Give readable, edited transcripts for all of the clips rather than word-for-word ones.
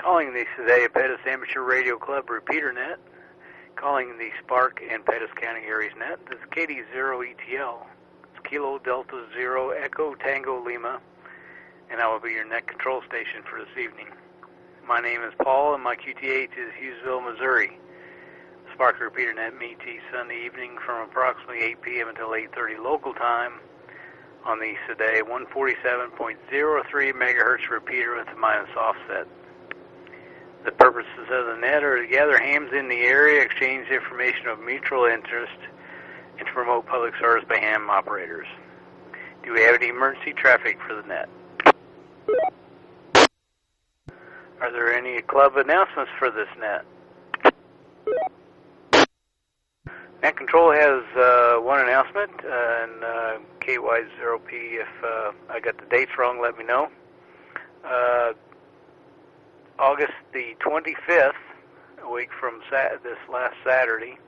Calling the Sedalia Pettis Amateur Radio Club repeater net. Calling the Spark and Pettis County Areas net. This is KD0ETL. It's Kilo Delta Zero Echo Tango Lima, and I will be your net control station for this evening. My name is Paul, and my QTH is Hughesville, Missouri. Spark repeater net meets each Sunday evening from approximately 8 p.m. until 8:30 local time on the Sedalia 147.03 megahertz repeater with a minus offset. The purposes of the net are to gather hams in the area, exchange information of mutual interest, and to promote public service by ham operators. Do we have any emergency traffic for the net? Are there any club announcements for this net? Net Control has one announcement, and KY0P, if I got the dates wrong, let me know. August the 25th, a week from this last Saturday,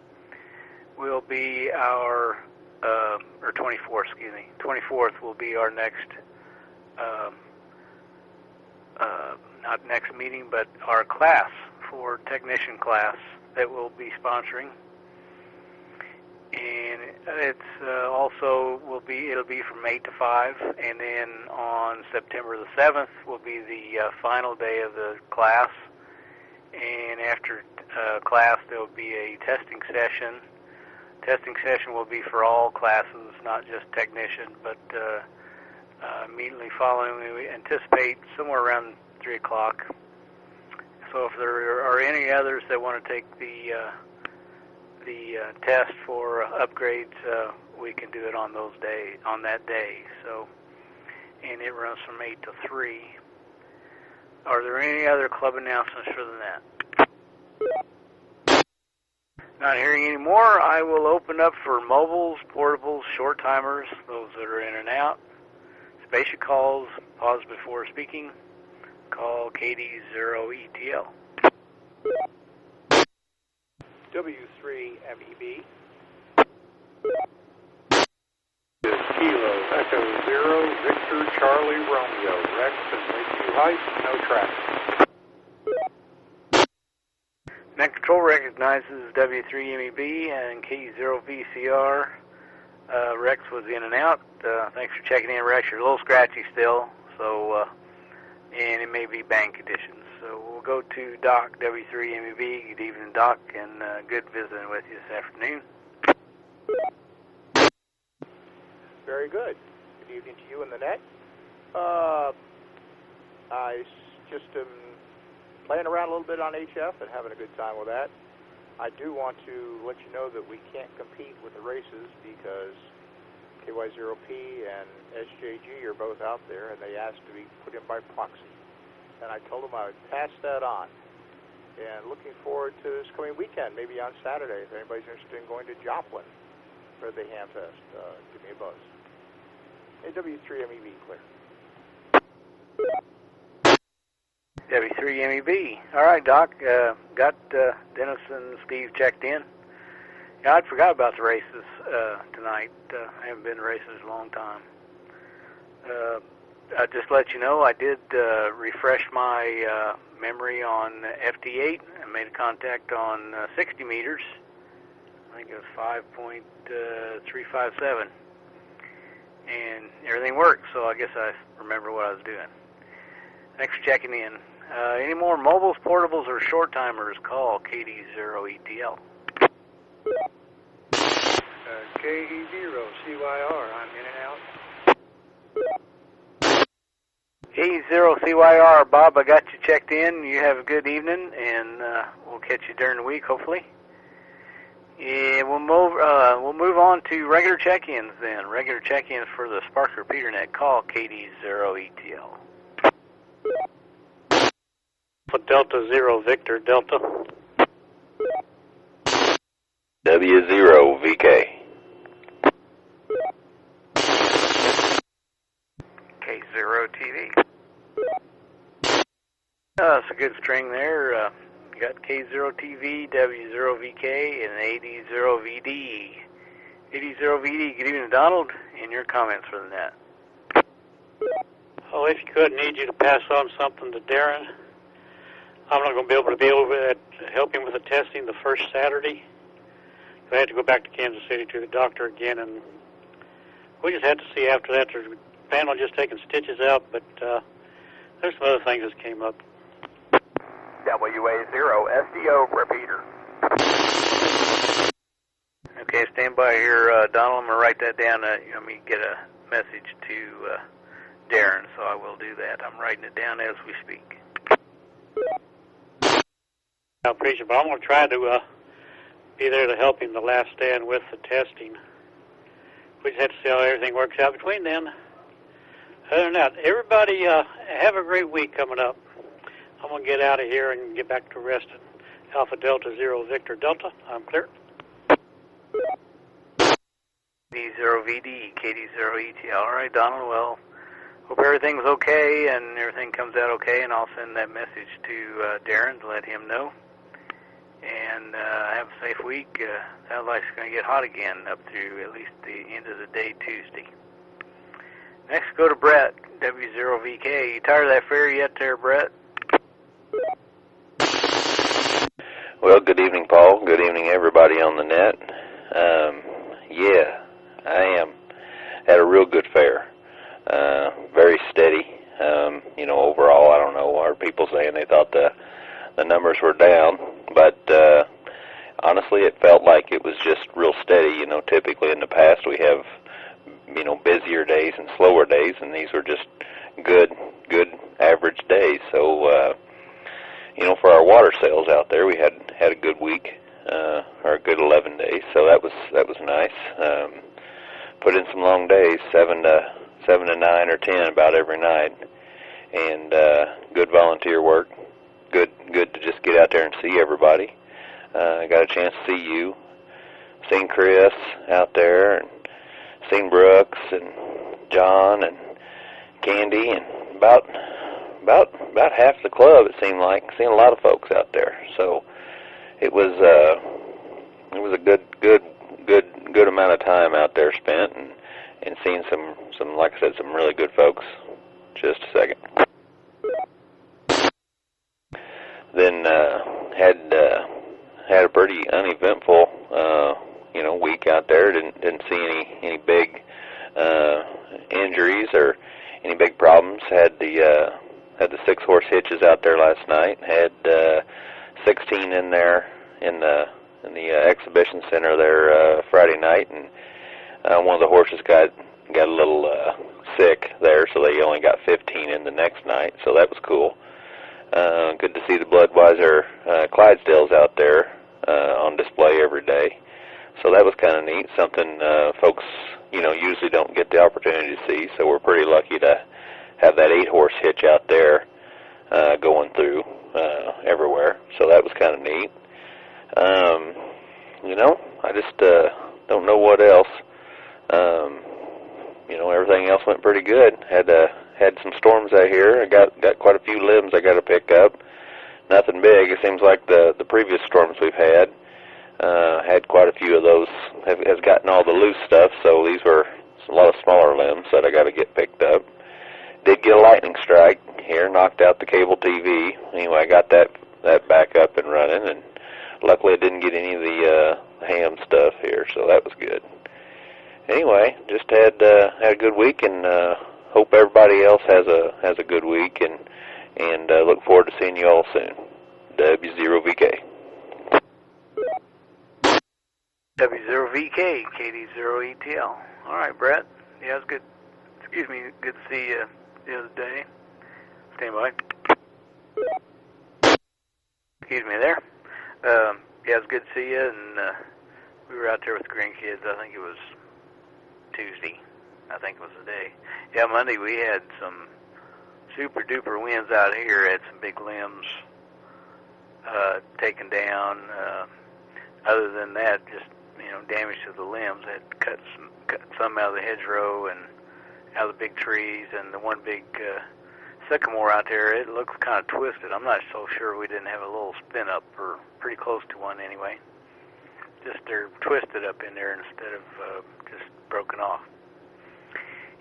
will be our, or 24th, excuse me, 24th will be our next, not next meeting, but our class for technician class that we'll be sponsoring. And it's also it'll be from 8 to 5, and then on September the 7th will be the final day of the class. And after class, there will be a testing session. Testing session will be for all classes, not just technician, but immediately following, we anticipate somewhere around 3 o'clock. So if there are any others that want to take the test for upgrades, we can do it on that day. So, and it runs from 8 to 3. Are there any other club announcements for the net? Not hearing any more, I will open up for mobiles, portables, short timers, those that are in and out. Spatial calls, pause before speaking. Call KD0ETL. W3MEB. Kilo Echo Zero Victor Charlie Romeo Rex and Lakeview Heights, no traffic. Net Control recognizes W3MEB and K0VCR. Rex was in and out. Thanks for checking in, Rex. You're a little scratchy still, so and it may be bank conditions. So we'll go to Doc, W3MEB. Good evening, Doc, and good visiting with you this afternoon. Very good. Good evening to you and the net. I just am playing around a little bit on HF and having a good time with that. I do want to let you know that we can't compete with the races because KY0P and SJG are both out there, and they asked to be put in by proxy. And I told them I would pass that on. And looking forward to this coming weekend, maybe on Saturday, if anybody's interested in going to Joplin for the Ham Fest, give me a buzz. W3MEB clear. W3MEB. All right, Doc. Got Dennis and Steve checked in. Yeah, I'd forgot about the races tonight. I haven't been to races in a long time. I'll just let you know, I did refresh my memory on FD8 and made a contact on 60 meters. I think it was 5.357. And everything worked, so I guess I remember what I was doing. Thanks for checking in. Any more mobiles, portables, or short timers, call KD0ETL. KE0CYR, I'm in and out. KE0CYR, Bob, I got you checked in. You have a good evening, and we'll catch you during the week, hopefully. Yeah, we'll move on to regular check-ins then. Regular check-ins for the Spark repeater net. Call KD0ETL. For Delta Zero Victor Delta. W0VK. K0TV. That's a good string there. You got K0TV, W0VK, and 80VD. 80VD, good evening, Donald, and your comments for the net. Oh, if you could, need you to pass on something to Darren. I'm not going to be able to help him with the testing the first Saturday. I had to go back to Kansas City to the doctor again, and we just had to see after that. They're planning on just taking stitches out, but there's some other things that came up. WA0 SDO repeater. Okay, stand by here, Donald. I'm going to write that down. Let me get a message to Darren, so I will do that. I'm writing it down as we speak. I appreciate it, but I'm going to try to be there to help him the last stand with the testing. We just have to see how everything works out between then. Other than that, everybody have a great week coming up. I'm going to get out of here and get back to resting. Alpha Delta Zero Victor Delta, I'm clear. D0VD, KD0ETL. All right, Donald, well, hope everything's okay and everything comes out okay, and I'll send that message to Darren to let him know. And have a safe week. Sounds like it's going to get hot again up through at least the end of the day Tuesday. Next, go to Brett, W0VK. You tired of that ferry yet there, Brett? Well, good evening, Paul. Good evening, everybody on the net. Yeah, I am. Had a real good fair. Very steady. Overall, I don't know. Are people saying they thought the numbers were down? But honestly, it felt like it was just real steady. Typically in the past we have, busier days and slower days, and these were just good average days. So, for our water sales out there, we had a good week, or a good 11 days. So that was nice. Put in some long days, 7 to 9 or 10 about every night, and good volunteer work. Good to just get out there and see everybody. I got a chance to see you, seen Chris out there, and seen Brooks and John and Candy, and about half the club, it seemed like. Seen a lot of folks out there, so it was a good amount of time out there spent, and seen some like I said, some really good folks. Just a second. Then had a pretty uneventful week out there. Didn't see any big injuries or any big problems. Had the 6-horse hitches out there last night. Had 16 in there in the exhibition center there Friday night, and one of the horses got a little sick there, so they only got 15 in the next night. So that was cool. Good to see the Budweiser Clydesdales out there on display every day. So that was kind of neat, something folks, usually don't get the opportunity to see. So we're pretty lucky to have that 8-horse hitch out there going through everywhere. So that was kind of neat. I just don't know what else. Everything else went pretty good. Had some storms out here. I got quite a few limbs I got to pick up. Nothing big. It seems like the previous storms we've had quite a few of those has gotten all the loose stuff. So these were a lot of smaller limbs that I got to get picked up. Did get a lightning strike here, knocked out the cable TV. Anyway, I got that back up and running, and luckily I didn't get any of the ham stuff here, so that was good. Anyway, just had a good week, and hope everybody else has a good week, and look forward to seeing you all soon. W0VK. W0VK, KD0ETL. All right, Brett. Yeah, it's good. Excuse me. Good to see you the other day. Stand by. Excuse me there. Yeah, it's good to see you, and we were out there with the grandkids. I think it was Tuesday. I think it was the day. Yeah, Monday we had some super duper winds out here. Had some big limbs taken down. Other than that, just damage to the limbs. Had cut some out of the hedgerow and out of the big trees, and the one big sycamore out there. It looks kind of twisted. I'm not so sure we didn't have a little spin up, or pretty close to one anyway. Just they're twisted up in there instead of just broken off.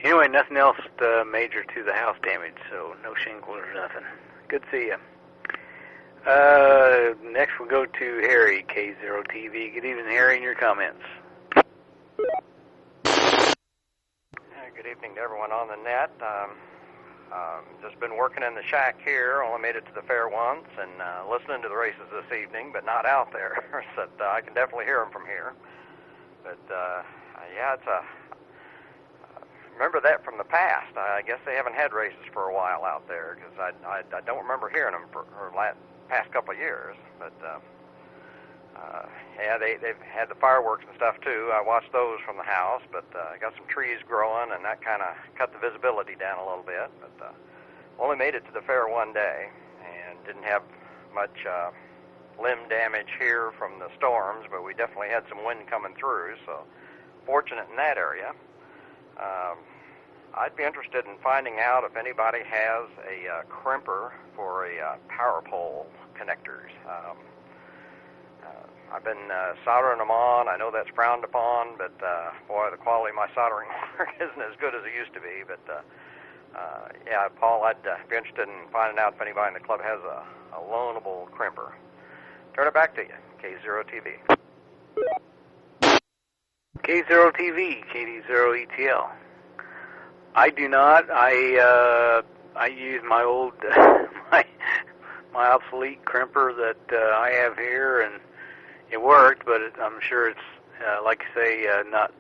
Anyway, nothing else major to the house damage, so no shingles or nothing. Good to see you. Next we'll go to Harry, K0TV. Good evening, Harry, and your comments. Good evening to everyone on the net. Just been working in the shack here. Only made it to the fair once, and listening to the races this evening, but not out there. So I can definitely hear them from here. But yeah, it's a. Remember that from the past. I guess they haven't had races for a while out there because I don't remember hearing them for past couple of years. But yeah, they've had the fireworks and stuff too. I watched those from the house, but got some trees growing, and that kind of cut the visibility down a little bit. But only made it to the fair one day, and didn't have much limb damage here from the storms, but we definitely had some wind coming through, so fortunate in that area. I'd be interested in finding out if anybody has a crimper for a power pole connectors. I've been soldering them on. I know that's frowned upon, but boy, the quality of my soldering work isn't as good as it used to be. But yeah, Paul, I'd be interested in finding out if anybody in the club has a loanable crimper. Turn it back to you, K0TV. K0TV, KD0ETL. I do not. I use my old my obsolete crimper that I have here, and it worked, but I'm sure it's like you say, not.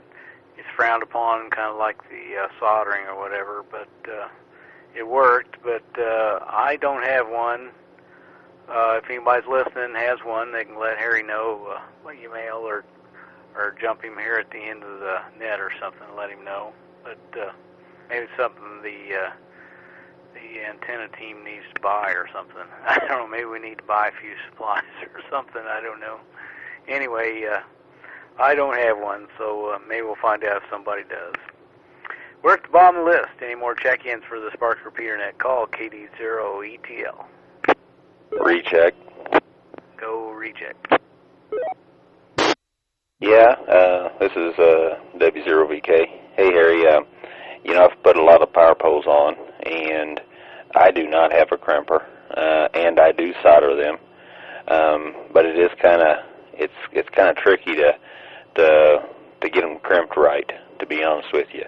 It's frowned upon, kind of like the soldering or whatever. But it worked. But I don't have one. If anybody's listening has one, they can let Harry know, email or jump him here at the end of the net or something, and let him know. But maybe it's something the antenna team needs to buy or something. I don't know. Maybe we need to buy a few supplies or something. I don't know. Anyway, I don't have one, so maybe we'll find out if somebody does. We're at the bottom of the list. Any more check-ins for the Sparks Repeater Net? Call KD0ETL. Recheck. Go recheck. Yeah, this is W0VK. Hey, Harry, I've put a lot of power poles on, and I do not have a crimper, and I do solder them, but it is kind of, it's kind of tricky to get them crimped right, to be honest with you.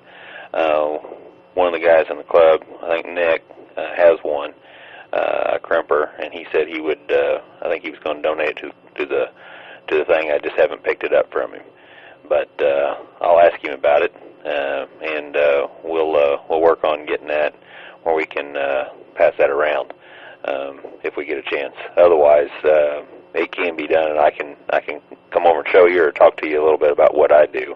One of the guys in the club, I think Nick, has one, a crimper, and he said he would, I think he was going to donate it to the thing. I just haven't picked it up from him, but I'll ask him about it, and we'll work on getting that where we can pass that around if we get a chance. Otherwise, it can be done, and I can come over and show you or talk to you a little bit about what I do.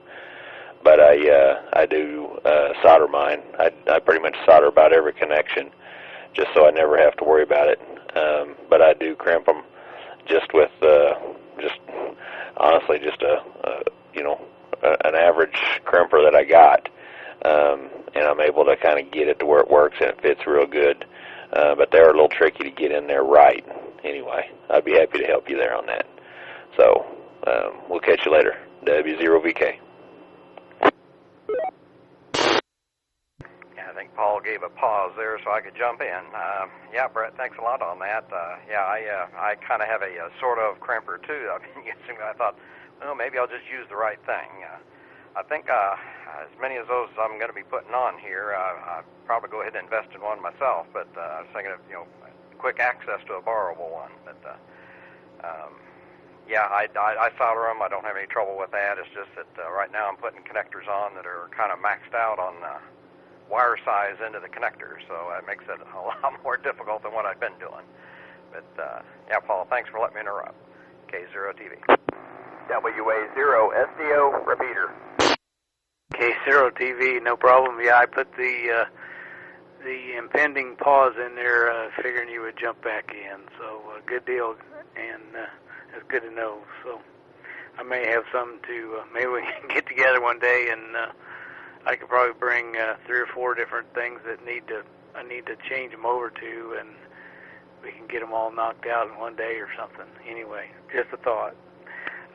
But I do solder mine. I pretty much solder about every connection, just so I never have to worry about it. But I do crimp them just with honestly just an average crimper that I got, and I'm able to kind of get it to where it works and it fits real good. But they're a little tricky to get in there right. Anyway, I'd be happy to help you there on that. So we'll catch you later. W0VK. I think Paul gave a pause there so I could jump in. Yeah, Brett, thanks a lot on that. Yeah, I kind of have a sort of crimper too. I mean, I thought, well, maybe I'll just use the right thing. I think as many of those as I'm going to be putting on here, I'll probably go ahead and invest in one myself. But I was thinking of quick access to a borrowable one. But yeah, I solder them. I don't have any trouble with that. It's just that right now I'm putting connectors on that are kind of maxed out on wire size into the connector, so it makes it a lot more difficult than what I've been doing. But yeah, Paul, thanks for letting me interrupt. K0TV. WA0SDO repeater. K0TV, no problem. Yeah, I put the impending pause in there, figuring you would jump back in. So good deal, and it's good to know. So I may have some to. Maybe we can get together one day and. I could probably bring 3 or 4 different things that I need to change them over to, and we can get them all knocked out in one day or something. Anyway, just a thought.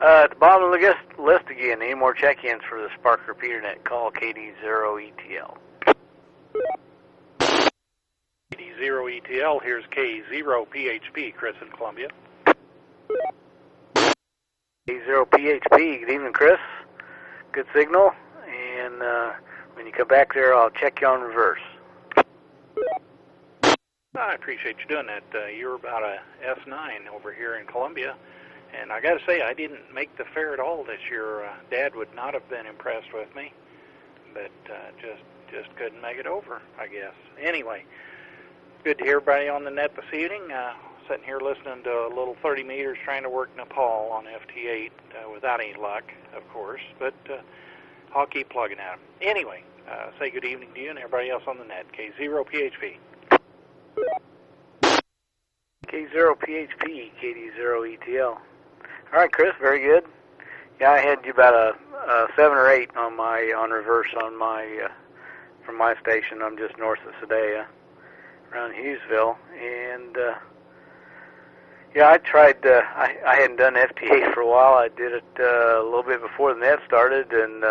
At the bottom of the list again, any more check-ins for the Spark Repeater Net? Call KD0ETL. KD0 KD0ETL. Here's K0PHP, Chris in Columbia. K0PHP, good evening, Chris. Good signal, and when you come back there, I'll check you on reverse. I appreciate you doing that. You're about a S9 over here in Columbia, and I got to say, I didn't make the fair at all this year. Dad would not have been impressed with me, but just couldn't make it over, I guess. Anyway, good to hear everybody on the net this evening. Sitting here listening to a little 30 meters trying to work Nepal on FT8 without any luck, of course, but I'll keep plugging at them. Anyway, say good evening to you and everybody else on the net. K0PHP. K0PHP, KD0ETL. All right, Chris, very good. Yeah, I had you about a 7 or 8 on reverse on my from my station. I'm just north of Sadea, around Hughesville, and yeah, I tried. I hadn't done FT8 for a while. I did it a little bit before the net started, and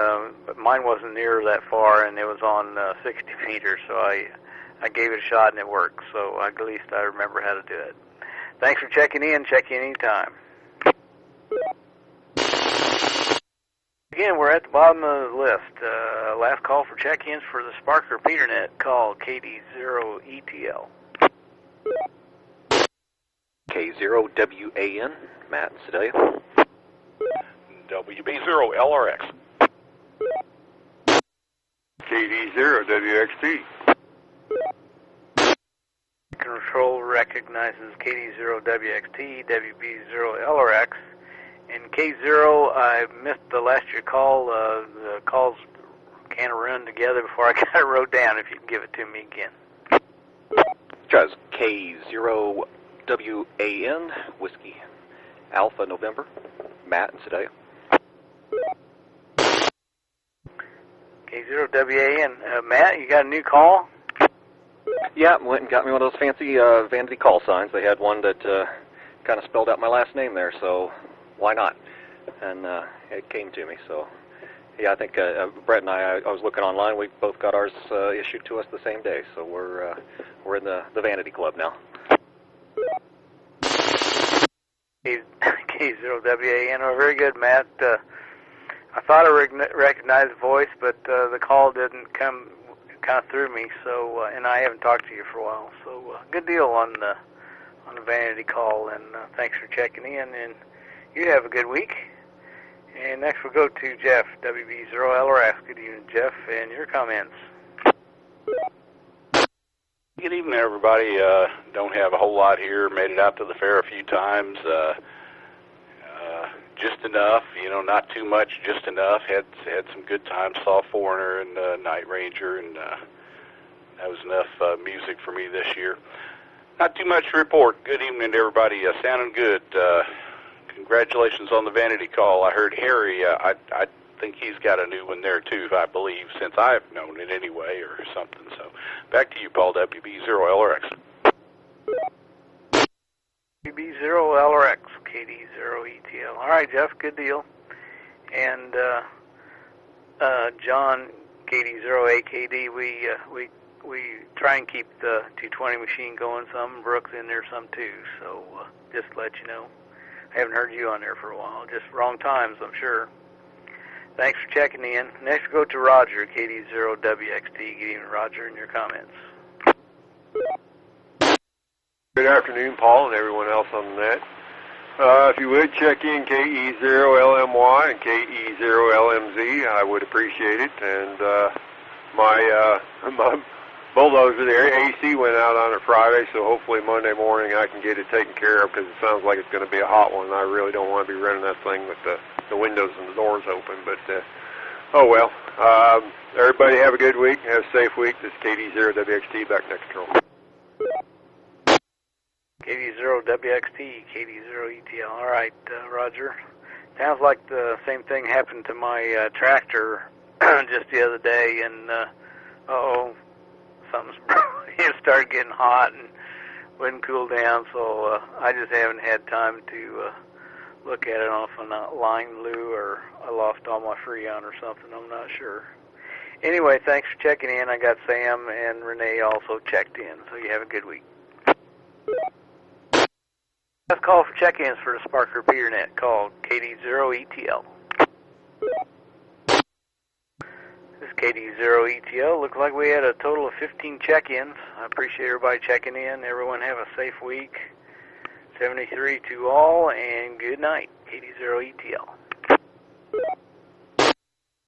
but mine wasn't near that far, and it was on 60 meters. So I gave it a shot, and it worked. So at least I remember how to do it. Thanks for checking in. Check in anytime. Again, we're at the bottom of the list. Last call for check-ins for the Spark repeater net. Call KD0ETL. K0WAN, Matt Sadea. WB0LRX. KD0WXT. Control recognizes KD0WXT, WB0LRX, and K0. I missed the last year call. The calls kind of run together before I got it wrote down. If you can give it to me again. Just K0WAN, Whiskey Alpha November, Matt and Sadea. K0WAN. Matt, you got a new call? Yeah, went and got me one of those fancy vanity call signs. They had one that kind of spelled out my last name there, so why not? And it came to me, so yeah, I think Brett and I was looking online. We both got ours issued to us the same day, so we're in the vanity club now. K0WAN. Oh, very good, Matt. I thought I recognized the voice, but the call didn't come. Kind of threw me. So, and I haven't talked to you for a while. So, good deal on the vanity call, and thanks for checking in. And you have a good week. And next we'll go to Jeff, WB0LRX. Good evening, Jeff, and your comments. Good evening, everybody. Don't have a whole lot here. Made it out to the fair a few times. Just enough, not too much, just enough. Had some good times. Saw Foreigner and Night Ranger, and that was enough music for me this year. Not too much to report. Good evening to everybody. Sounding good. Congratulations on the vanity call. I heard Harry. I think he's got a new one there too, I believe, since I've known it anyway, or something. So back to you, Paul. WB0LRX. WB0LRX, KD0ETL. All right, Jeff, good deal. And John, KD0AKD, we try and keep the 220 machine going some. Brooks in there some too. So just to let you know, I haven't heard you on there for a while. Just wrong times, I'm sure. Thanks for checking in. Next, we'll go to Roger, KD0WXT. Good evening, Roger, and your comments. Good afternoon, Paul, and everyone else on the net. If you would, check in KE0LMY and KE0LMZ. I would appreciate it. And my bulldozer there, AC, went out on it Friday, so hopefully Monday morning I can get it taken care of, because it sounds like it's going to be a hot one. I really don't want to be running that thing with the windows and the doors open. But, oh well. Everybody have a good week. Have a safe week. This is KD0WXT, back next control. KD0WXT, KD0ETL. All right, Roger. Sounds like the same thing happened to my tractor just the other day, and something's it started getting hot and wouldn't cool down, so I just haven't had time to look at it. I don't know if I'm not line blew or I lost all my Freon or something. I'm not sure. Anyway, thanks for checking in. I got Sam and Renee also checked in, so you have a good week. Last call for check-ins for the Spark Repeater Net called KD0ETL. This is KD0ETL. Looks like we had a total of 15 check-ins. I appreciate everybody checking in. Everyone have a safe week. 73 to all, and good night. KD0ETL.